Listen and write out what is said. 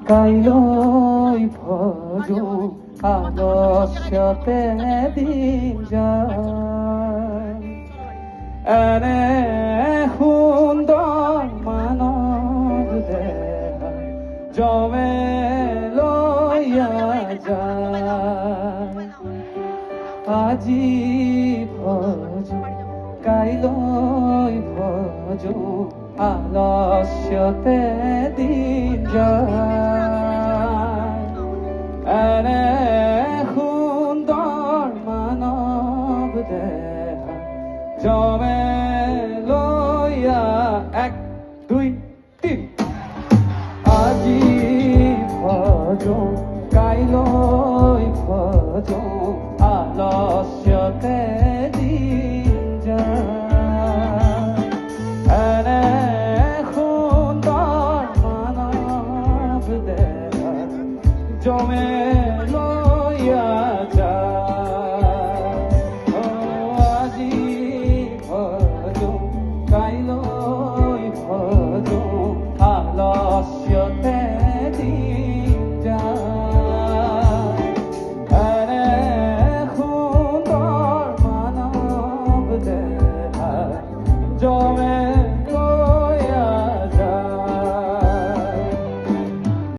কাইলৈ ভজো আলস্যতে দিন যায় এনে সুন্দৰ মানৱ দেহা জমে লৈয়া যায় আজি ভজো কাইলৈ ভজো আলস্যতে দিন যায় এনে সুন্দৰ মানৱ দেহা জমে লৈয়া 1 2 3 আজি ভজো কাইলৈ ভজো আলস্যতে দিন যায় এনে সুন্দৰ মানৱ দেহা জমে